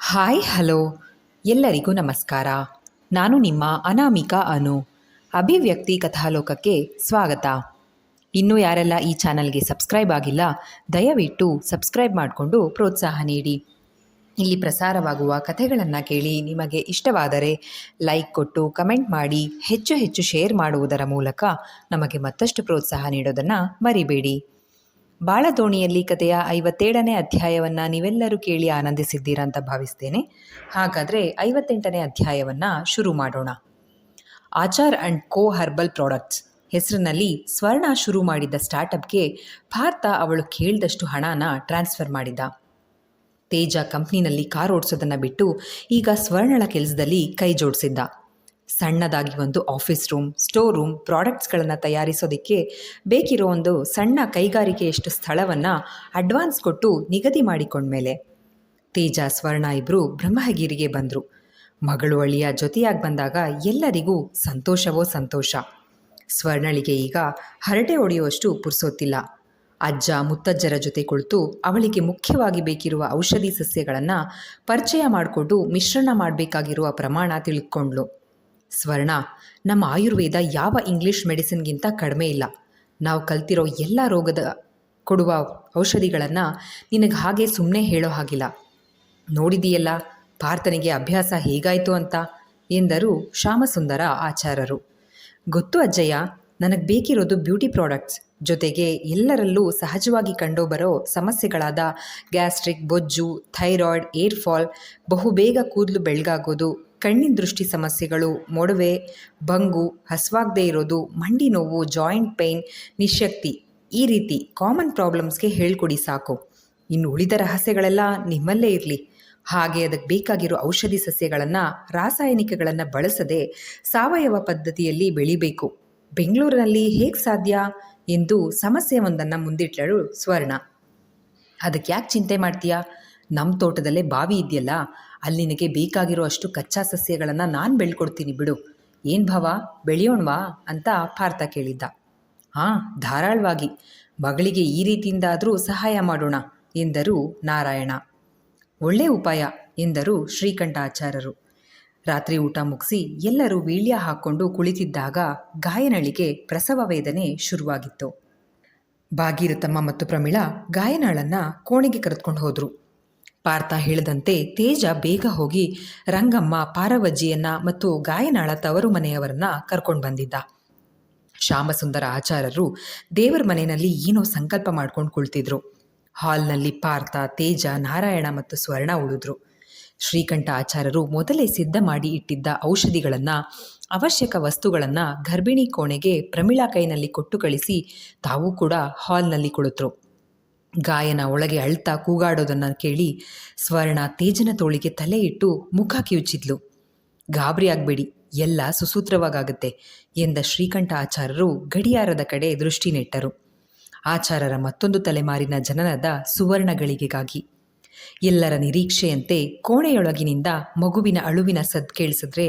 Hi hello ಎಲ್ಲರಿಗೂ ನಮಸ್ಕಾರ. ನಾನು ನಿಮ್ಮ ಅನಾಮಿಕಾ ಅನು. ಅಭಿವ್ಯಕ್ತಿ ಕಥಾಲೋಕಕ್ಕೆ ಸ್ವಾಗತ. ಇನ್ನೂ ಯಾರೆಲ್ಲ ಈ ಚಾನಲ್ಗೆ ಸಬ್ಸ್ಕ್ರೈಬ್ ಆಗಿಲ್ಲ, ದಯವಿಟ್ಟು ಸಬ್ಸ್ಕ್ರೈಬ್ ಮಾಡಿಕೊಂಡು ಪ್ರೋತ್ಸಾಹ ನೀಡಿ. ಇಲ್ಲಿ ಪ್ರಸಾರವಾಗುವ ಕಥೆಗಳನ್ನು ಕೇಳಿ ನಿಮಗೆ ಇಷ್ಟವಾದರೆ ಲೈಕ್ ಕೊಟ್ಟು ಕಮೆಂಟ್ ಮಾಡಿ, ಹೆಚ್ಚು ಹೆಚ್ಚು ಶೇರ್ ಮಾಡುವುದರ ಮೂಲಕ ನಮಗೆ ಮತ್ತಷ್ಟು ಪ್ರೋತ್ಸಾಹ ನೀಡೋದನ್ನು ಮರಿಬೇಡಿ. ಬಾಳದೋಣಿಯಲ್ಲಿ ಕಥೆಯ 57ನೇ ಅಧ್ಯಾಯವನ್ನು ನೀವೆಲ್ಲರೂ ಕೇಳಿ ಆನಂದಿಸಿದ್ದೀರಾ ಅಂತ ಭಾವಿಸ್ತೇನೆ. ಹಾಗಾದರೆ 58ನೇ ಅಧ್ಯಾಯವನ್ನು ಶುರು ಮಾಡೋಣ. Achar and co herbal products ಹೆಸರಿನಲ್ಲಿ ಸ್ವರ್ಣ ಶುರು ಮಾಡಿದ್ದ ಸ್ಟಾರ್ಟಪ್ಗೆ ಭಾರತ ಅವಳು ಕೇಳಿದಷ್ಟು ಹಣನ ಟ್ರಾನ್ಸ್ಫರ್ ಮಾಡಿದ್ದ. ತೇಜ ಕಂಪ್ನಿನಲ್ಲಿ ಕಾರ್ ಓಡಿಸೋದನ್ನು ಬಿಟ್ಟು ಈಗ ಸ್ವರ್ಣಳ ಕೆಲಸದಲ್ಲಿ ಕೈ ಜೋಡಿಸಿದ್ದ. ಸಣ್ಣದಾಗಿ ಒಂದು ಆಫೀಸ್ ರೂಮ್, ಸ್ಟೋರ್ ರೂಮ್, ಪ್ರಾಡಕ್ಟ್ಸ್ಗಳನ್ನು ತಯಾರಿಸೋದಕ್ಕೆ ಬೇಕಿರೋ ಒಂದು ಸಣ್ಣ ಕೈಗಾರಿಕೆಯಷ್ಟು ಸ್ಥಳವನ್ನು ಅಡ್ವಾನ್ಸ್ ಕೊಟ್ಟು ನಿಗದಿ ಮಾಡಿಕೊಂಡ್ಮೇಲೆ ತೇಜ ಸ್ವರ್ಣ ಇಬ್ಬರು ಬ್ರಹ್ಮಗಿರಿಗೆ ಬಂದರು. ಮಗಳು ಅಳಿಯ ಜೊತೆಯಾಗಿ ಬಂದಾಗ ಎಲ್ಲರಿಗೂ ಸಂತೋಷವೋ ಸಂತೋಷ. ಸ್ವರ್ಣಳಿಗೆ ಈಗ ಹರಟೆ ಹೊಡೆಯುವಷ್ಟು ಪುರ್ಸೋತಿಲ್ಲ. ಅಜ್ಜ ಮುತ್ತಜ್ಜರ ಜೊತೆ ಕುಳಿತು ಅವಳಿಗೆ ಮುಖ್ಯವಾಗಿ ಬೇಕಿರುವ ಔಷಧಿ ಸಸ್ಯಗಳನ್ನು ಪರಿಚಯ ಮಾಡಿಕೊಂಡು ಮಿಶ್ರಣ ಮಾಡಬೇಕಾಗಿರುವ ಪ್ರಮಾಣ ತಿಳ್ಕೊಂಡ್ಳು. ಸ್ವರ್ಣ, ನಮ್ಮ ಆಯುರ್ವೇದ ಯಾವ ಇಂಗ್ಲೀಷ್ ಮೆಡಿಸಿನ್ಗಿಂತ ಕಡಿಮೆ ಇಲ್ಲ. ನಾವು ಕಲ್ತಿರೋ ಎಲ್ಲ ರೋಗದ ಕೊಡುವ ಔಷಧಿಗಳನ್ನು ನಿನಗೆ ಹಾಗೆ ಸುಮ್ಮನೆ ಹೇಳೋ ಹಾಗಿಲ್ಲ. ನೋಡಿದೆಯಲ್ಲ ಪಾರ್ಥನಿಗೆ ಅಭ್ಯಾಸ ಹೇಗಾಯಿತು ಅಂತ ಎಂದರು ಶ್ಯಾಮಸುಂದರ ಆಚಾರ್ಯರು. ಗೊತ್ತು ಅಜ್ಜಯ್ಯ, ನನಗೆ ಬೇಕಿರೋದು ಬ್ಯೂಟಿ ಪ್ರಾಡಕ್ಟ್ಸ್ ಜೊತೆಗೆ ಎಲ್ಲರಲ್ಲೂ ಸಹಜವಾಗಿ ಕಂಡುಬರೋ ಸಮಸ್ಯೆಗಳಾದ ಗ್ಯಾಸ್ಟ್ರಿಕ್, ಬೊಜ್ಜು, ಥೈರಾಯ್ಡ್, ಏರ್ ಫಾಲ್, ಬಹುಬೇಗ ಕೂದಲು ಬೆಳ್ಳಗಾಗೋದು, ಕಣ್ಣಿನ ದೃಷ್ಟಿ ಸಮಸ್ಯೆಗಳು, ಮೊಡವೆ, ಬಂಗು, ಹಸುವಾಗದೇ ಇರೋದು, ಮಂಡಿ ನೋವು, ಜಾಯಿಂಟ್ ಪೇಯ್ನ್, ನಿಶಕ್ತಿ, ಈ ರೀತಿ ಕಾಮನ್ ಪ್ರಾಬ್ಲಮ್ಸ್ಗೆ ಹೇಳ್ಕೊಡಿ ಸಾಕು. ಇನ್ನು ಉಳಿದ ರಹಸ್ಯಗಳೆಲ್ಲ ನಿಮ್ಮಲ್ಲೇ ಇರಲಿ. ಹಾಗೆ ಅದಕ್ಕೆ ಬೇಕಾಗಿರೋ ಔಷಧಿ ಸಸ್ಯಗಳನ್ನು, ರಾಸಾಯನಿಕಗಳನ್ನು ಬಳಸದೆ ಸಾವಯವ ಪದ್ಧತಿಯಲ್ಲಿ ಬೆಳಿಬೇಕು. ಬೆಂಗಳೂರಿನಲ್ಲಿ ಹೇಗೆ ಸಾಧ್ಯ ಎಂದು ಸಮಸ್ಯೆಯೊಂದನ್ನು ಮುಂದಿಟ್ಟಳು ಸ್ವರ್ಣ. ಅದಕ್ಕೆ ಯಾಕೆ ಚಿಂತೆ ಮಾಡ್ತೀಯಾ? ನಮ್ಮ ತೋಟದಲ್ಲೇ ಬಾವಿ ಇದೆಯಲ್ಲ, ಅಲ್ಲಿ ನಿನಗೆ ಬೇಕಾಗಿರೋ ಅಷ್ಟು ಕಚ್ಚಾ ಸಸ್ಯಗಳನ್ನು ನಾನು ಬೆಳ್ಕೊಡ್ತೀನಿ ಬಿಡು. ಏನು ಭಾವ, ಬೆಳೆಯೋಣವಾ ಅಂತ ಪಾರ್ಥ ಕೇಳಿದ್ದ. ಹಾಂ, ಧಾರಾಳವಾಗಿ. ಮಗಳಿಗೆ ಈ ರೀತಿಯಿಂದಾದರೂ ಸಹಾಯ ಮಾಡೋಣ ಎಂದರು ನಾರಾಯಣ. ಒಳ್ಳೆ ಉಪಾಯ ಎಂದರು ಶ್ರೀಕಂಠಾಚಾರ್ಯರು. ರಾತ್ರಿ ಊಟ ಮುಗಿಸಿ ಎಲ್ಲರೂ ವೀಳ್ಯ ಹಾಕ್ಕೊಂಡು ಕುಳಿತಿದ್ದಾಗ ಗಾಯನಳಿಗೆ ಪ್ರಸವ ವೇದನೆ ಶುರುವಾಗಿತ್ತು. ಭಾಗೀರಥಮ್ಮ ಮತ್ತು ಪ್ರಮೀಳಾ ಗಾಯನಾಳನ್ನು ಕೋಣೆಗೆ ಕರೆದುಕೊಂಡು ಹೋದರು. ಪಾರ್ಥ ಹೇಳಿದಂತೆ ತೇಜ ಬೇಗ ಹೋಗಿ ರಂಗಮ್ಮ, ಪಾರವಜ್ಜಿಯನ್ನ ಮತ್ತು ಗಾಯನಾಳ ತವರು ಮನೆಯವರನ್ನ ಕರ್ಕೊಂಡು ಬಂದಿದ್ದ. ಶ್ಯಾಮಸುಂದರ ಆಚಾರ್ಯರು ದೇವರ ಮನೆಯಲ್ಲಿ ಏನೋ ಸಂಕಲ್ಪ ಮಾಡ್ಕೊಂಡು ಕುಳಿತಿದ್ರು. ಹಾಲ್ನಲ್ಲಿ ಪಾರ್ಥ, ತೇಜ, ನಾರಾಯಣ ಮತ್ತು ಸ್ವರ್ಣ ಉಳಿದ್ರು. ಶ್ರೀಕಂಠ ಆಚಾರ್ಯರು ಮೊದಲೇ ಸಿದ್ಧ ಮಾಡಿ ಇಟ್ಟಿದ್ದ ಔಷಧಿಗಳನ್ನು, ಅವಶ್ಯಕ ವಸ್ತುಗಳನ್ನು ಗರ್ಭಿಣಿ ಕೋಣೆಗೆ ಪ್ರಮೀಳಾ ಕೈನಲ್ಲಿ ಕೊಟ್ಟು ಕಳಿಸಿ ತಾವೂ ಕೂಡ ಹಾಲ್ನಲ್ಲಿ ಕುಳಿತರು. ಗಾಯನ ಒಳಗೆ ಅಳ್ತಾ ಕೂಗಾಡೋದನ್ನು ಕೇಳಿ ಸ್ವರ್ಣ ತೇಜನ ತೋಳಿಗೆ ತಲೆ ಇಟ್ಟು ಮುಖ ಕಿವುಚಿದ್ಲು. ಗಾಬರಿ ಆಗಬೇಡಿ, ಎಲ್ಲ ಸುಸೂತ್ರವಾಗುತ್ತೆ ಎಂದ ಶ್ರೀಕಂಠ ಆಚಾರ್ಯರು ಗಡಿಯಾರದ ಕಡೆ ದೃಷ್ಟಿ ನೆಟ್ಟರು. ಆಚಾರ್ಯರ ಮತ್ತೊಂದು ತಲೆಮಾರಿನ ಜನನದ ಸುವರ್ಣ ಗಳಿಗೆಗಾಗಿ. ಎಲ್ಲರ ನಿರೀಕ್ಷೆಯಂತೆ ಕೋಣೆಯೊಳಗಿನಿಂದ ಮಗುವಿನ ಅಳುವಿನ ಸದ್ದು ಕೇಳಿಸಿದ್ರೆ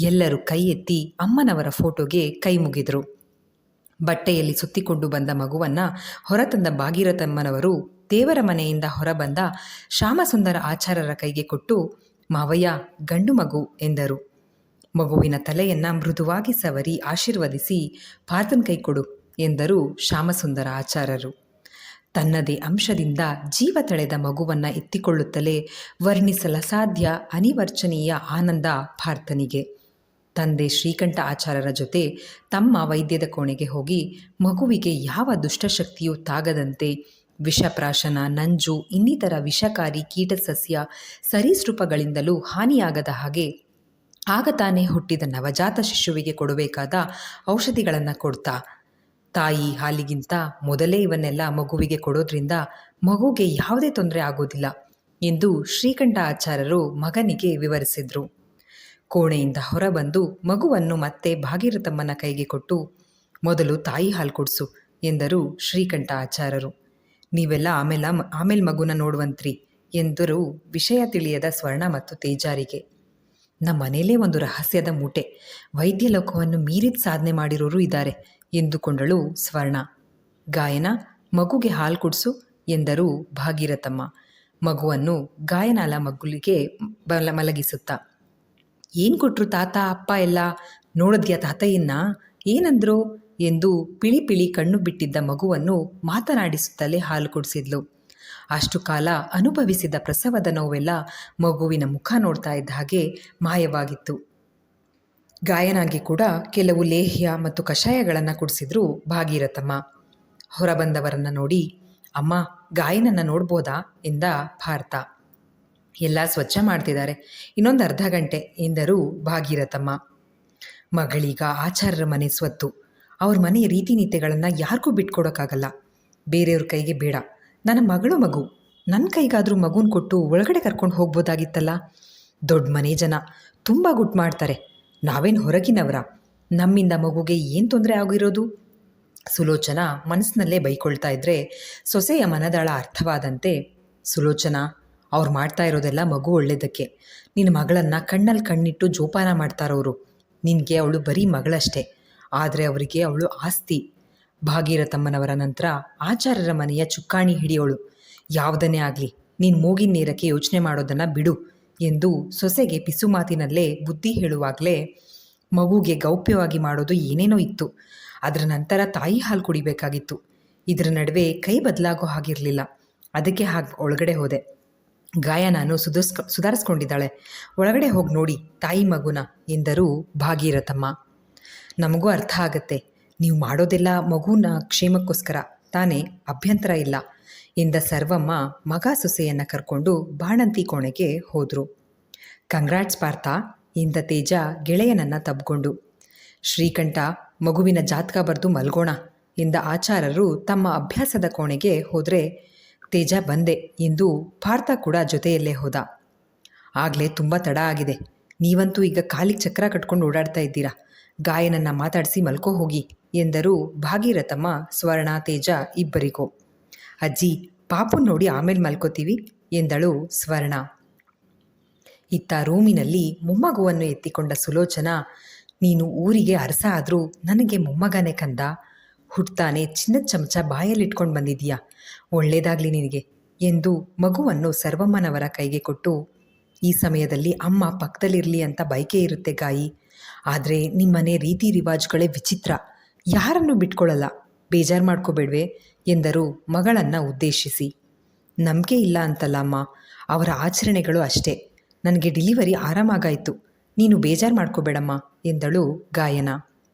ಎಲ್ಲರೂ ಕೈ ಎತ್ತಿ ಅಮ್ಮನವರ ಫೋಟೋಗೆ ಕೈ ಮುಗಿದರು. ಬಟ್ಟೆಯಲ್ಲಿ ಸುತ್ತಿಕೊಂಡು ಬಂದ ಮಗುವನ್ನು ಹೊರತಂದ ಭಾಗೀರಥಮ್ಮನವರು ದೇವರ ಮನೆಯಿಂದ ಹೊರಬಂದ ಶ್ಯಾಮಸುಂದರ ಆಚಾರ್ಯರ ಕೈಗೆ ಕೊಟ್ಟು, ಮಾವಯ್ಯ, ಗಂಡು ಮಗು ಎಂದರು. ಮಗುವಿನ ತಲೆಯನ್ನು ಮೃದುವಾಗಿ ಸವರಿ ಆಶೀರ್ವದಿಸಿ, ಪಾರ್ಥನ ಕೈ ಕೊಡು ಎಂದರು ಶ್ಯಾಮಸುಂದರ ಆಚಾರ್ಯರು. ತನ್ನದೇ ಅಂಶದಿಂದ ಜೀವ ತಳೆದ ಮಗುವನ್ನು ಎತ್ತಿಕೊಳ್ಳುತ್ತಲೇ ವರ್ಣಿಸಲಸಾಧ್ಯ ಅನಿವರ್ಚನೀಯ ಆನಂದ ಪಾರ್ಥನಿಗೆ. ತಂದೆ ಶ್ರೀಕಂಠ ಆಚಾರ್ಯರ ಜೊತೆ ತಮ್ಮ ವೈದ್ಯದ ಕೋಣೆಗೆ ಹೋಗಿ ಮಗುವಿಗೆ ಯಾವ ದುಷ್ಟಶಕ್ತಿಯೂ ತಾಗದಂತೆ ವಿಷಪ್ರಾಶನ, ನಂಜು, ಇನ್ನಿತರ ವಿಷಕಾರಿ ಕೀಟಸಸ್ಯ ಸರೀಸೃಪಗಳಿಂದಲೂ ಹಾನಿಯಾಗದ ಹಾಗೆ ಆಗ ತಾನೇ ಹುಟ್ಟಿದ ನವಜಾತ ಶಿಶುವಿಗೆ ಕೊಡಬೇಕಾದ ಔಷಧಿಗಳನ್ನು ಕೊಡ್ತಾ, ತಾಯಿ ಹಾಲಿಗಿಂತ ಮೊದಲೇ ಇವನ್ನೆಲ್ಲ ಮಗುವಿಗೆ ಕೊಡೋದ್ರಿಂದ ಮಗುಗೆ ಯಾವುದೇ ತೊಂದರೆ ಆಗೋದಿಲ್ಲ ಎಂದು ಶ್ರೀಕಂಠ ಆಚಾರ್ಯರು ಮಗನಿಗೆ ವಿವರಿಸಿದರು. ಕೋಣೆಯಿಂದ ಹೊರಬಂದು ಮಗುವನ್ನು ಮತ್ತೆ ಭಾಗೀರಥಮ್ಮನ ಕೈಗೆ ಕೊಟ್ಟು, ಮೊದಲು ತಾಯಿ ಹಾಲು ಕೊಡಿಸು ಎಂದರು ಶ್ರೀಕಂಠ ಆಚಾರ್ಯರು. ನೀವೆಲ್ಲ ಆಮೇಲೆ ಮಗುನ ನೋಡುವಂತ್ರಿ ಎಂದರು ವಿಷಯ ತಿಳಿಯದ ಸ್ವರ್ಣ ಮತ್ತು ತೇಜಾರಿಗೆ. ನಮ್ಮ ಮನೇಲೇ ಒಂದು ರಹಸ್ಯದ ಮೂಟೆ, ವೈದ್ಯ ಲೋಕವನ್ನು ಮೀರಿದ ಸಾಧನೆ ಮಾಡಿರೋರು ಇದ್ದಾರೆ ಎಂದುಕೊಂಡಳು ಸ್ವರ್ಣ. ಗಾಯನ, ಮಗುಗೆ ಹಾಲು ಕುಡಿಸು ಎಂದರು ಭಾಗೀರಥಮ್ಮ. ಮಗುವನ್ನು ಗಾಯನಾಲ ಮಲಗಿಸುತ್ತಾ. ಏನು ಕೊಟ್ಟರು ತಾತ ಅಪ್ಪ ಎಲ್ಲ? ನೋಡಿದ್ಯಾ ತಾತಯ್ಯನ್ನ? ಏನಂದ್ರು ಎಂದು ಪಿಳಿ ಪಿಳಿ ಕಣ್ಣು ಬಿಟ್ಟಿದ್ದ ಮಗುವನ್ನು ಮಾತನಾಡಿಸುತ್ತಲೇ ಹಾಲು ಕುಡಿಸಿದ್ಲು. ಅಷ್ಟು ಕಾಲ ಅನುಭವಿಸಿದ ಪ್ರಸವದ ನೋವೆಲ್ಲ ಮಗುವಿನ ಮುಖ ನೋಡ್ತಾ ಇದ್ದ ಹಾಗೆ ಮಾಯವಾಗಿತ್ತು. ಗಾಯನಾಗಿ ಕೂಡ ಕೆಲವು ಲೇಹ್ಯ ಮತ್ತು ಕಷಾಯಗಳನ್ನು ಕುಡಿಸಿದ್ರು ಭಾಗೀರಥಮ್ಮ. ಹೊರಬಂದವರನ್ನು ನೋಡಿ, ಅಮ್ಮ ಗಾಯನನ್ನು ನೋಡ್ಬೋದಾ ಎಂದ ಭಾರತ. ಎಲ್ಲ ಸ್ವಚ್ಛ ಮಾಡ್ತಿದ್ದಾರೆ, ಇನ್ನೊಂದು ಅರ್ಧ ಗಂಟೆ ಎಂದರು ಭಾಗೀರಥಮ್ಮ. ಮಗಳೀಗ ಆಚಾರ್ಯರ ಮನೆ ಸ್ವತ್ತು, ಅವ್ರ ಮನೆಯ ರೀತಿ ನೀತಿಗಳನ್ನು ಯಾರಿಗೂ ಬಿಟ್ಕೊಡೋಕ್ಕಾಗಲ್ಲ. ಬೇರೆಯವ್ರ ಕೈಗೆ ಬೇಡ. ನನ್ನ ಮಗು, ನನ್ನ ಕೈಗಾದರೂ ಮಗುನ ಕೊಟ್ಟು ಒಳಗಡೆ ಕರ್ಕೊಂಡು ಹೋಗ್ಬೋದಾಗಿತ್ತಲ್ಲ. ದೊಡ್ಡ ಮನೆ ಜನ ತುಂಬ ಗುಟ್ಟು ಮಾಡ್ತಾರೆ, ನಾವೇನು ಹೊರಗಿನವರ? ನಮ್ಮಿಂದ ಮಗುಗೆ ಏನು ತೊಂದರೆ ಆಗಿರೋದು? ಸುಲೋಚನಾ ಮನಸ್ಸಿನಲ್ಲೇ ಬೈಕೊಳ್ತಾ ಇದ್ರೆ ಸೊಸೆಯ ಮನದಾಳ ಅರ್ಥವಾದಂತೆ, ಸುಲೋಚನಾ, ಅವ್ರು ಮಾಡ್ತಾ ಇರೋದೆಲ್ಲ ಮಗು ಒಳ್ಳೆಯದಕ್ಕೆ. ನಿನ್ನ ಮಗಳನ್ನು ಕಣ್ಣಲ್ಲಿ ಕಣ್ಣಿಟ್ಟು ಜೋಪಾನ ಮಾಡ್ತಾರವರು. ನಿನಗೆ ಅವಳು ಬರೀ ಮಗಳಷ್ಟೇ, ಆದರೆ ಅವರಿಗೆ ಅವಳು ಆಸ್ತಿ. ಭಾಗೀರಥಮ್ಮನವರ ನಂತರ ಆಚಾರ್ಯರ ಮನೆಯ ಚುಕ್ಕಾಣಿ ಹಿಡಿಯೋಳು. ಯಾವುದನ್ನೇ ಆಗಲಿ ನೀನು ಮೂಗಿನ ನೇರಕ್ಕೆ ಯೋಚನೆ ಮಾಡೋದನ್ನು ಬಿಡು ಎಂದು ಸೊಸೆಗೆ ಪಿಸು ಮಾತಿನಲ್ಲೇ ಬುದ್ಧಿ ಹೇಳುವಾಗಲೇ ಮಗುಗೆ ಗೌಪ್ಯವಾಗಿ ಮಾಡೋದು ಏನೇನೋ ಇತ್ತು. ಅದರ ನಂತರ ತಾಯಿ ಹಾಲು ಕುಡಿಬೇಕಾಗಿತ್ತು. ಇದರ ನಡುವೆ ಕೈ ಬದಲಾಗೋ ಹಾಗಿರಲಿಲ್ಲ. ಅದಕ್ಕೆ ಹಾಗೆ ಒಳಗಡೆ ಹೋದೆ. ಗಾಯನಾನು ಸುಧಾರಿಸ್ಕೊಂಡಿದ್ದಾಳೆ, ಒಳಗಡೆ ಹೋಗಿ ನೋಡಿ ತಾಯಿ ಮಗುನ ಎಂದರು ಭಾಗೀರಥಮ್ಮ. ನಮಗೂ ಅರ್ಥ ಆಗತ್ತೆ, ನೀವು ಮಾಡೋದೆಲ್ಲ ಮಗುನ ಕ್ಷೇಮಕ್ಕೋಸ್ಕರ ತಾನೇ, ಅಭ್ಯಂತರ ಇಲ್ಲ ಎಂದ ಸರ್ವಮ್ಮ ಮಗ ಸೊಸೆಯನ್ನು ಕರ್ಕೊಂಡು ಬಾಣಂತಿ ಕೋಣೆಗೆ ಹೋದರು. ಕಂಗ್ರಾಟ್ಸ್ ಪಾರ್ಥ ಎಂದ ತೇಜ ಗೆಳೆಯನನ್ನು ತಬ್ಕೊಂಡು. ಶ್ರೀಕಂಠ, ಮಗುವಿನ ಜಾತಕ ಬರೆದು ಮಲ್ಗೋಣ ಎಂದ ಆಚಾರ್ಯರು ತಮ್ಮ ಅಭ್ಯಾಸದ ಕೋಣೆಗೆ ಹೋದರೆ ತೇಜ ಬಂದೆ ಎಂದು ಪಾರ್ಥ ಕೂಡ ಜೊತೆಯಲ್ಲೇ ಹೋದ. ಆಗಲೇ ತುಂಬ ತಡ ಆಗಿದೆ, ನೀವಂತೂ ಈಗ ಕಾಲಿಗೆ ಚಕ್ರ ಕಟ್ಕೊಂಡು ಓಡಾಡ್ತಾ ಇದ್ದೀರಾ. ಗಾಯನನ್ನು ಮಾತಾಡಿಸಿ ಮಲ್ಕೋ ಹೋಗಿ ಎಂದರು ಭಾಗೀರಥಮ್ಮ ಸ್ವರ್ಣ ತೇಜ ಇಬ್ಬರಿಗೂ. ಅಜ್ಜಿ, ಪಾಪುನ್ ನೋಡಿ ಆಮೇಲೆ ಮಲ್ಕೋತೀವಿ ಎಂದಳು ಸ್ವರ್ಣ. ಇತ್ತ ರೂಮಿನಲ್ಲಿ ಮೊಮ್ಮಗುವನ್ನು ಎತ್ತಿಕೊಂಡ ಸುಲೋಚನಾ, ನೀನು ಊರಿಗೆ ಅರಸ ಆದರೂ ನನಗೆ ಮೊಮ್ಮಗನೇ ಕಂದ. ಹುಟ್ತಾನೆ ಚಿನ್ನದ ಚಮಚ ಬಾಯಲ್ಲಿಟ್ಕೊಂಡು ಬಂದಿದೀಯಾ, ಒಳ್ಳೇದಾಗಲಿ ನಿನಗೆ ಎಂದು ಮಗುವನ್ನು ಸರ್ವಮ್ಮನವರ ಕೈಗೆ ಕೊಟ್ಟು, ಈ ಸಮಯದಲ್ಲಿ ಅಮ್ಮ ಪಕ್ಕದಲ್ಲಿರಲಿ ಅಂತ ಬಯಕೆ ಇರುತ್ತೆ ಗಾಯಿ, ಆದರೆ ನಿಮ್ಮನೆ ರೀತಿ ರಿವಾಜುಗಳೇ ವಿಚಿತ್ರ, ಯಾರನ್ನು ಬಿಟ್ಕೊಳ್ಳಲ್ಲ, ಬೇಜಾರು ಮಾಡ್ಕೋಬೇಡ್ವೆ ಎಂದರು ಮಗಳನ್ನು ಉದ್ದೇಶಿಸಿ. ನಂಬಿಕೆ ಇಲ್ಲ ಅಂತಲ್ಲ ಅಮ್ಮ, ಅವರ ಆಚರಣೆಗಳು ಅಷ್ಟೇ. ನನಗೆ ಡೆಲಿವರಿ ಆರಾಮಾಗಾಯಿತು, ನೀನು ಬೇಜಾರು ಮಾಡ್ಕೋಬೇಡಮ್ಮ ಎಂದಳು ಗಾಯನ.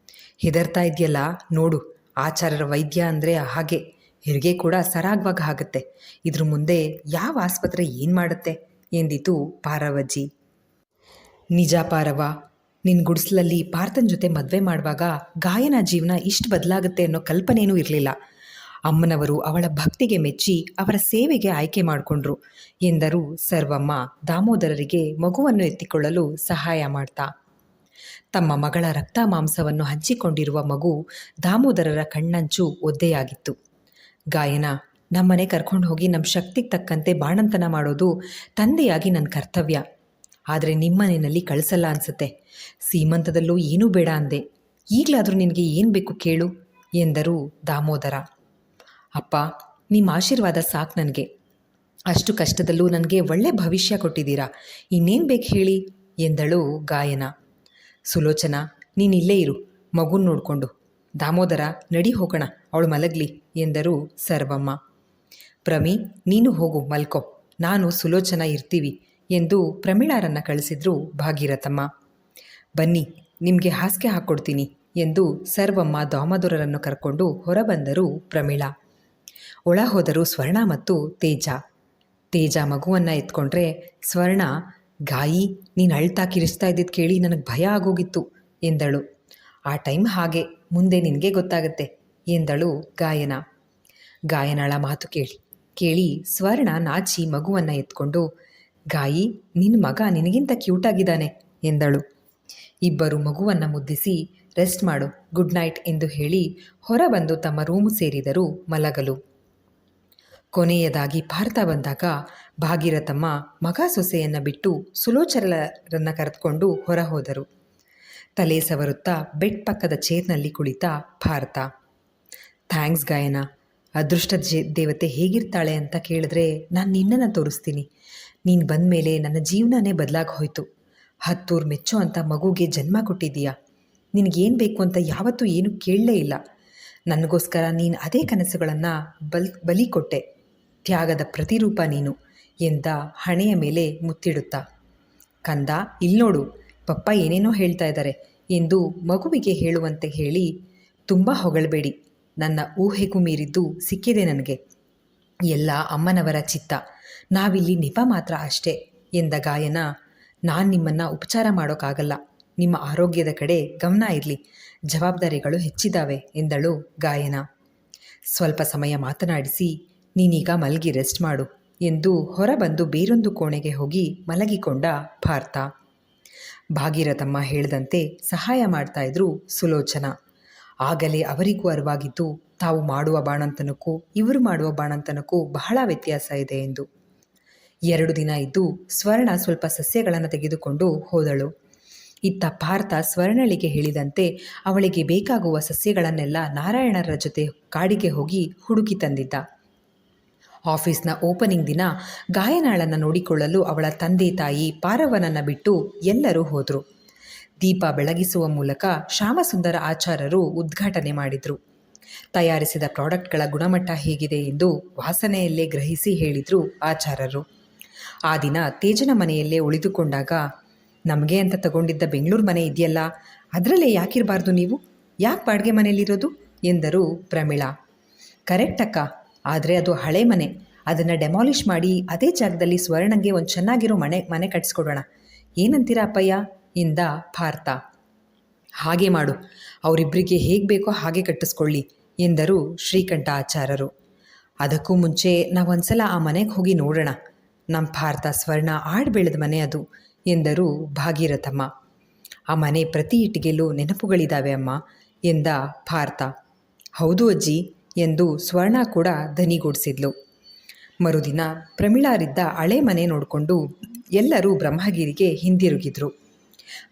ಹೆದರ್ತಾ ಇದೆಯಲ್ಲ, ನೋಡು ಆಚಾರ್ಯರ ವೈದ್ಯ ಅಂದರೆ ಹಾಗೆ, ಹೆರಿಗೆ ಕೂಡ ಸರಾಗವಾಗ ಆಗುತ್ತೆ. ಇದ್ರ ಮುಂದೆ ಯಾವ ಆಸ್ಪತ್ರೆ ಏನು ಮಾಡುತ್ತೆ ಎಂದಿತು ಪಾರವಜ್ಜಿ. ನಿಜ ಪಾರವ, ನಿನ್ನ ಗುಡಿಸ್ಲಲ್ಲಿ ಪಾರ್ಥನ ಜೊತೆ ಮದುವೆ ಮಾಡುವಾಗ ಗಾಯನ ಜೀವನ ಇಷ್ಟು ಬದಲಾಗುತ್ತೆ ಅನ್ನೋ ಕಲ್ಪನೆಯೂ ಇರಲಿಲ್ಲ. ಅಮ್ಮನವರು ಅವಳ ಭಕ್ತಿಗೆ ಮೆಚ್ಚಿ ಅವರ ಸೇವೆಗೆ ಆಯ್ಕೆ ಮಾಡಿಕೊಂಡ್ರು ಎಂದರು ಸರ್ವಮ್ಮ ದಾಮೋದರರಿಗೆ ಮಗುವನ್ನು ಎತ್ತಿಕೊಳ್ಳಲು ಸಹಾಯ ಮಾಡ್ತಾ. ತಮ್ಮ ಮಗಳ ರಕ್ತ ಮಾಂಸವನ್ನು ಹಂಚಿಕೊಂಡಿರುವ ಮಗು ದಾಮೋದರರ ಕಣ್ಣಂಚು ಒದ್ದೆಯಾಗಿತ್ತು. ಗಾಯನ, ನಮ್ಮನೆ ಕರ್ಕೊಂಡು ಹೋಗಿ ನಮ್ಮ ಶಕ್ತಿಗೆ ತಕ್ಕಂತೆ ಬಾಣಂತನ ಮಾಡೋದು ತಂದೆಯಾಗಿ ನನ್ನ ಕರ್ತವ್ಯ. ಆದರೆ ನಿಮ್ಮನೆಯಲ್ಲಿ ಕಳಿಸಲ್ಲ ಅನಿಸುತ್ತೆ. ಸೀಮಂತದಲ್ಲೂ ಏನೂ ಬೇಡ ಅಂದೆ, ಈಗಲಾದರೂ ನಿನಗೆ ಏನು ಬೇಕು ಕೇಳು ಎಂದರು ದಾಮೋದರ. ಅಪ್ಪ, ನಿಮ್ಮ ಆಶೀರ್ವಾದ ಸಾಕು ನನಗೆ. ಅಷ್ಟು ಕಷ್ಟದಲ್ಲೂ ನನಗೆ ಒಳ್ಳೆ ಭವಿಷ್ಯ ಕೊಟ್ಟಿದ್ದೀರಾ, ಇನ್ನೇನು ಬೇಕು ಹೇಳಿ ಎಂದಳು ಗಾಯನ. ಸುಲೋಚನಾ, ನೀನು ಇಲ್ಲೇ ಇರು, ಮಗುನ ನೋಡಿಕೊಂಡು. ದಾಮೋದರ, ನಡಿ ಹೋಗೋಣ, ಅವಳು ಮಲಗಲಿ ಎಂದರು ಸರ್ವಮ್ಮ. ಪ್ರಮಿ, ನೀನು ಹೋಗು ಮಲ್ಕೋ, ನಾನು ಸುಲೋಚನಾ ಇರ್ತೀವಿ ಎಂದು ಪ್ರಮೀಳಾರನ್ನು ಕಳಿಸಿದ್ರು ಭಾಗೀರಥಮ್ಮ. ಬನ್ನಿ, ನಿಮಗೆ ಹಾಸಿಗೆ ಹಾಕ್ಕೊಡ್ತೀನಿ ಎಂದು ಸರ್ವಮ್ಮ ದಾಮೋದರರನ್ನು ಕರ್ಕೊಂಡು ಹೊರಬಂದರು ಪ್ರಮೀಳಾ. ಒಳ ಹೋದರು ಸ್ವರ್ಣ ಮತ್ತು ತೇಜ. ತೇಜ ಮಗುವನ್ನು ಎತ್ಕೊಂಡ್ರೆ ಸ್ವರ್ಣ, ಗಾಯಿ ನೀನು ಅಳ್ತಾ ಕಿರಿಸ್ತಾ ಇದ್ದಿದ್ದು ಕೇಳಿ ನನಗೆ ಭಯ ಆಗೋಗಿತ್ತು ಎಂದಳು. ಆ ಟೈಮ್ ಹಾಗೆ, ಮುಂದೆ ನಿನಗೆ ಗೊತ್ತಾಗತ್ತೆ ಎಂದಳು ಗಾಯನ. ಗಾಯನಳ ಮಾತು ಕೇಳಿ ಸ್ವರ್ಣ ನಾಚಿ ಮಗುವನ್ನು ಎತ್ಕೊಂಡು, ಗಾಯಿ ನಿನ್ನ ಮಗ ನಿನಗಿಂತ ಕ್ಯೂಟಾಗಿದ್ದಾನೆ ಎಂದಳು. ಇಬ್ಬರು ಮಗುವನ್ನು ಮುದ್ದಿಸಿ ರೆಸ್ಟ್ ಮಾಡು, ಗುಡ್ ನೈಟ್ ಎಂದು ಹೇಳಿ ಹೊರಬಂದು ತಮ್ಮ ರೂಮು ಸೇರಿದರು ಮಲಗಲು. ಕೊನೆಯದಾಗಿ ಪಾರ್ಥ ಬಂದಾಗ ಭಾಗೀರಥಮ್ಮ ಮಗ ಸೊಸೆಯನ್ನು ಬಿಟ್ಟು ಸುಲೋಚರನ್ನು ಕರೆದುಕೊಂಡು ಹೊರ ಹೋದರು. ತಲೆ ಸವರುತ್ತಾ ಬೆಡ್ ಪಕ್ಕದ ಚೇರ್ನಲ್ಲಿ ಕುಳಿತ ಪಾರ್ಥ. ಥ್ಯಾಂಕ್ಸ್ ಗಾಯನ, ಅದೃಷ್ಟದ ದೇವತೆ ಹೇಗಿರ್ತಾಳೆ ಅಂತ ಕೇಳಿದ್ರೆ ನಾನು ನಿನ್ನನ್ನು ತೋರಿಸ್ತೀನಿ. ನೀನು ಬಂದ ಮೇಲೆ ನನ್ನ ಜೀವನನೇ ಬದಲಾಗಿ ಹೋಯಿತು. ಹತ್ತೂರು ಮೆಚ್ಚೋ ಅಂತ ಮಗುಗೆ ಜನ್ಮ ಕೊಟ್ಟಿದ್ದೀಯಾ. ನಿನಗೇನು ಬೇಕು ಅಂತ ಯಾವತ್ತೂ ಏನೂ ಕೇಳಲೇ ಇಲ್ಲ. ನನಗೋಸ್ಕರ ನೀನು ಅದೇ ಕನಸುಗಳನ್ನು ಬಲಿ ಕೊಟ್ಟೆ. ತ್ಯಾಗದ ಪ್ರತಿರೂಪ ನೀನು ಎಂದ ಹಣೆಯ ಮೇಲೆ ಮುತ್ತಿಡುತ್ತಾ. ಕಂದ, ಇಲ್ನೋಡು, ಪಪ್ಪ ಏನೇನೋ ಹೇಳ್ತಾ ಇದ್ದಾರೆ ಎಂದು ಮಗುವಿಗೆ ಹೇಳುವಂತೆ ಹೇಳಿ, ತುಂಬ ಹೊಗಳಬೇಡಿ, ನನ್ನ ಊಹೆಗೂ ಮೀರಿದ್ದು ಸಿಕ್ಕಿದೆ ನನಗೆ. ಎಲ್ಲ ಅಮ್ಮನವರ ಚಿತ್ತ, ನಾವಿಲ್ಲಿ ನೆಪ ಮಾತ್ರ ಅಷ್ಟೇ ಎಂದ ಗಾಯನ. ನಾನು ನಿಮ್ಮನ್ನು ಉಪಚಾರ ಮಾಡೋಕ್ಕಾಗಲ್ಲ, ನಿಮ್ಮ ಆರೋಗ್ಯದ ಕಡೆ ಗಮನ ಇರಲಿ, ಜವಾಬ್ದಾರಿಗಳು ಹೆಚ್ಚಿದ್ದಾವೆ ಎಂದಳು ಗಾಯನ. ಸ್ವಲ್ಪ ಸಮಯ ಮಾತನಾಡಿಸಿ ನೀನೀಗ ಮಲಗಿ ರೆಸ್ಟ್ ಮಾಡು ಎಂದು ಹೊರಬಂದು ಬೇರೊಂದು ಕೋಣೆಗೆ ಹೋಗಿ ಮಲಗಿಕೊಂಡ ಪಾರ್ಥ. ಭಾಗೀರಥಮ್ಮ ಹೇಳಿದಂತೆ ಸಹಾಯ ಮಾಡ್ತಾ ಇದ್ರು ಸುಲೋಚನಾ. ಆಗಲೇ ಅವರಿಗೂ ಅರಿವಾಗಿದ್ದು ತಾವು ಮಾಡುವ ಬಾಣಂತನಕ್ಕೂ ಇವರು ಮಾಡುವ ಬಾಣಂತನಕ್ಕೂ ಬಹಳ ವ್ಯತ್ಯಾಸ ಇದೆ ಎಂದು. 2 ದಿನ ಇದ್ದು ಸ್ವರ್ಣ ಸ್ವಲ್ಪ ಸಸ್ಯಗಳನ್ನು ತೆಗೆದುಕೊಂಡು ಹೋದಳು. ಇತ್ತ ಪಾರ್ಥ ಸ್ವರ್ಣಳಿಗೆ ಹೇಳಿದಂತೆ ಅವಳಿಗೆ ಬೇಕಾಗುವ ಸಸ್ಯಗಳನ್ನೆಲ್ಲ ನಾರಾಯಣರ ಜೊತೆ ಕಾಡಿಗೆ ಹೋಗಿ ಹುಡುಕಿ ತಂದಿದ್ದ. ಆಫೀಸ್ನ ಓಪನಿಂಗ್ ದಿನ ಗಾಯನಾಳನ್ನು ನೋಡಿಕೊಳ್ಳಲು ಅವಳ ತಂದೆ ತಾಯಿ ಪಾರವ್ವನನ್ನು ಬಿಟ್ಟು ಎಲ್ಲರೂ ಹೋದರು. ದೀಪ ಬೆಳಗಿಸುವ ಮೂಲಕ ಶ್ಯಾಮಸುಂದರ ಆಚಾರ್ಯರು ಉದ್ಘಾಟನೆ ಮಾಡಿದರು. ತಯಾರಿಸಿದ ಪ್ರಾಡಕ್ಟ್ಗಳ ಗುಣಮಟ್ಟ ಹೇಗಿದೆ ಎಂದು ವಾಸನೆಯಲ್ಲೇ ಗ್ರಹಿಸಿ ಹೇಳಿದರು ಆಚಾರ್ಯರು. ಆ ದಿನ ತೇಜನ ಮನೆಯಲ್ಲೇ ಉಳಿದುಕೊಂಡಾಗ, ನಮಗೆ ಅಂತ ತಗೊಂಡಿದ್ದ ಬೆಂಗಳೂರು ಮನೆ ಇದೆಯಲ್ಲ, ಅದರಲ್ಲೇ ಯಾಕಿರಬಾರ್ದು ನೀವು, ಯಾಕೆ ಬಾಡಿಗೆ ಮನೆಯಲ್ಲಿರೋದು ಎಂದರು ಪ್ರಮೀಳಾ. ಕರೆಕ್ಟ್ ಅಕ್ಕ, ಆದರೆ ಅದು ಹಳೆ ಮನೆ, ಅದನ್ನು ಡೆಮಾಲಿಷ್ ಮಾಡಿ ಅದೇ ಜಾಗದಲ್ಲಿ ಸ್ವರ್ಣಂಗೆ ಒಂದು ಚೆನ್ನಾಗಿರೋ ಮನೆ ಕಟ್ಸ್ಕೊಡೋಣ, ಏನಂತೀರಾ ಅಪ್ಪಯ್ಯ ಎಂದ ಪಾರ್ಥ. ಹಾಗೆ ಮಾಡು, ಅವರಿಬ್ಬರಿಗೆ ಹೇಗೆ ಬೇಕೋ ಹಾಗೆ ಕಟ್ಟಿಸ್ಕೊಳ್ಳಿ ಎಂದರು ಶ್ರೀಕಂಠ ಆಚಾರ್ಯರು. ಅದಕ್ಕೂ ಮುಂಚೆ ನಾವೊಂದ್ಸಲ ಆ ಮನೆಗೆ ಹೋಗಿ ನೋಡೋಣ, ನಮ್ಮ ಪಾರ್ಥ ಸ್ವರ್ಣ ಬೆಳೆದ ಮನೆ ಅದು ಎಂದರು ಭಾಗೀರಥಮ್ಮ. ಆ ಮನೆ ಪ್ರತಿ ಇಟ್ಟಿಗೆಲ್ಲೂ ನೆನಪುಗಳಿದ್ದಾವೆ ಅಮ್ಮ ಎಂದ ಪಾರ್ಥ. ಹೌದು ಅಜ್ಜಿ ಎಂದು ಸ್ವರ್ಣ ಕೂಡ ದನಿಗೂಡಿಸಿದ್ಲು. ಮರುದಿನ ಪ್ರಮೀಳಾರಿದ್ದ ಹಳೆ ಮನೆ ನೋಡಿಕೊಂಡು ಎಲ್ಲರೂ ಬ್ರಹ್ಮಗಿರಿಗೆ ಹಿಂದಿರುಗಿದ್ರು.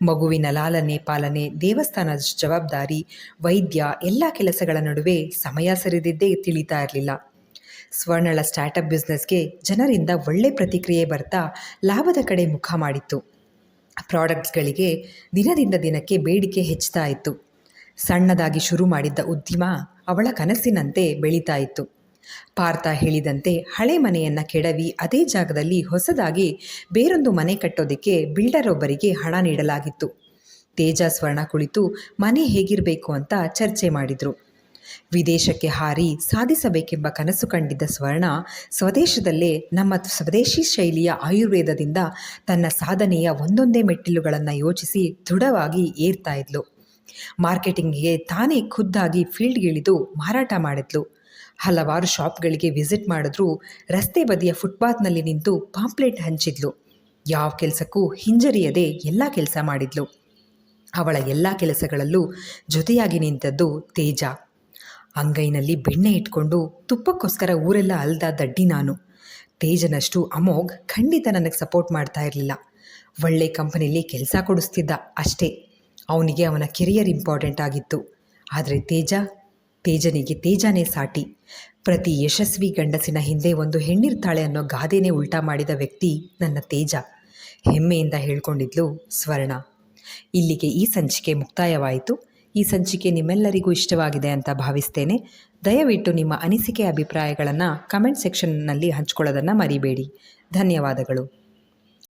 ಮಗುವಿನ ಲಾಲನೆ ಪಾಲನೆ, ದೇವಸ್ಥಾನದ ಜವಾಬ್ದಾರಿ, ವೈದ್ಯ ಎಲ್ಲ ಕೆಲಸಗಳ ನಡುವೆ ಸಮಯ ಸರಿದಿದ್ದೇ ತಿಳಿತಾ ಇರಲಿಲ್ಲ. ಸ್ವರ್ಣಳ ಸ್ಟಾರ್ಟಪ್ ಬಿಸ್ನೆಸ್ಗೆ ಜನರಿಂದ ಒಳ್ಳೆ ಪ್ರತಿಕ್ರಿಯೆ ಬರ್ತಾ ಲಾಭದ ಕಡೆ ಮುಖ ಮಾಡಿತ್ತು. ಪ್ರಾಡಕ್ಟ್ಸ್ಗಳಿಗೆ ದಿನದಿಂದ ದಿನಕ್ಕೆ ಬೇಡಿಕೆ ಹೆಚ್ಚುತ್ತಾ ಇತ್ತು. ಸಣ್ಣದಾಗಿ ಶುರು ಮಾಡಿದ್ದ ಉದ್ಯಮ ಅವಳ ಕನಸಿನಂತೆ ಬೆಳೀತಾ ಇತ್ತು. ಪಾರ್ಥ ಹೇಳಿದಂತೆ ಹಳೆ ಮನೆಯನ್ನು ಕೆಡವಿ ಅದೇ ಜಾಗದಲ್ಲಿ ಹೊಸದಾಗಿ ಬೇರೊಂದು ಮನೆ ಕಟ್ಟೋದಕ್ಕೆ ಬಿಲ್ಡರ್ ಒಬ್ಬರಿಗೆ ಹಣ ನೀಡಲಾಗಿತ್ತು. ತೇಜ ಸ್ವರ್ಣ ಕುಳಿತು ಮನೆ ಹೇಗಿರಬೇಕು ಅಂತ ಚರ್ಚೆ ಮಾಡಿದರು. ವಿದೇಶಕ್ಕೆ ಹಾರಿ ಸಾಧಿಸಬೇಕೆಂಬ ಕನಸು ಕಂಡಿದ್ದ ಸ್ವರ್ಣ ಸ್ವದೇಶದಲ್ಲೇ ನಮ್ಮ ಸ್ವದೇಶಿ ಶೈಲಿಯ ಆಯುರ್ವೇದದಿಂದ ತನ್ನ ಸಾಧನೆಯ ಒಂದೊಂದೇ ಮೆಟ್ಟಿಲುಗಳನ್ನು ಯೋಚಿಸಿ ದೃಢವಾಗಿ ಏರ್ತಾ ಇದ್ಲು. ಮಾರ್ಕೆಟಿಂಗ್ಗೆ ತಾನೇ ಖುದ್ದಾಗಿ ಫೀಲ್ಡ್ಗಿಳಿದು ಮಾರಾಟ ಮಾಡಿದ್ಲು. ಹಲವಾರು ಶಾಪ್ಗಳಿಗೆ ವಿಸಿಟ್ ಮಾಡಿದ್ರೂ ರಸ್ತೆ ಬದಿಯ ಫುಟ್ಪಾತ್ನಲ್ಲಿ ನಿಂತು ಪಾಂಪ್ಲೆಟ್ ಹಂಚಿದ್ಲು. ಯಾವ ಕೆಲಸಕ್ಕೂ ಹಿಂಜರಿಯದೆ ಎಲ್ಲ ಕೆಲಸ ಮಾಡಿದ್ಲು. ಅವಳ ಎಲ್ಲ ಕೆಲಸಗಳಲ್ಲೂ ಜೊತೆಯಾಗಿ ನಿಂತದ್ದು ತೇಜ. ಅಂಗೈನಲ್ಲಿ ಬೆಣ್ಣೆ ಇಟ್ಕೊಂಡು ತುಪ್ಪಕ್ಕೋಸ್ಕರ ಊರೆಲ್ಲ ಅಲ್ದ ದಡ್ಡಿ ನಾನು. ತೇಜನಷ್ಟು ಅಮೋಘ್ ಖಂಡಿತ ನನಗೆ ಸಪೋರ್ಟ್ ಮಾಡ್ತಾ ಇರಲಿಲ್ಲ. ಒಳ್ಳೆ ಕಂಪನಿಲಿ ಕೆಲಸ ಕೊಡಿಸ್ತಿದ್ದ ಅಷ್ಟೇ. ಅವನಿಗೆ ಅವನ ಕೆರಿಯರ್ ಇಂಪಾರ್ಟೆಂಟ್ ಆಗಿತ್ತು. ಆದರೆ ತೇಜನಿಗೆ ತೇಜನೇ ಸಾಟಿ. ಪ್ರತಿ ಯಶಸ್ವಿ ಗಂಡಸಿನ ಹಿಂದೆ ಒಂದು ಹೆಣ್ಣಿರ್ತಾಳೆ ಅನ್ನೋ ಗಾದೆನೇ ಉಲ್ಟಾ ಮಾಡಿದ ವ್ಯಕ್ತಿ ನನ್ನ ತೇಜ, ಹೆಮ್ಮೆಯಿಂದ ಹೇಳ್ಕೊಂಡಿದ್ಲು ಸ್ವರ್ಣ. ಇಲ್ಲಿಗೆ ಈ ಸಂಚಿಕೆ ಮುಕ್ತಾಯವಾಯಿತು. ಈ ಸಂಚಿಕೆ ನಿಮ್ಮೆಲ್ಲರಿಗೂ ಇಷ್ಟವಾಗಿದೆ ಅಂತ ಭಾವಿಸ್ತೇನೆ. ದಯವಿಟ್ಟು ನಿಮ್ಮ ಅನಿಸಿಕೆ ಅಭಿಪ್ರಾಯಗಳನ್ನು ಕಮೆಂಟ್ ಸೆಕ್ಷನ್ನಲ್ಲಿ ಹಂಚ್ಕೊಳ್ಳೋದನ್ನು ಮರಿಬೇಡಿ. ಧನ್ಯವಾದಗಳು.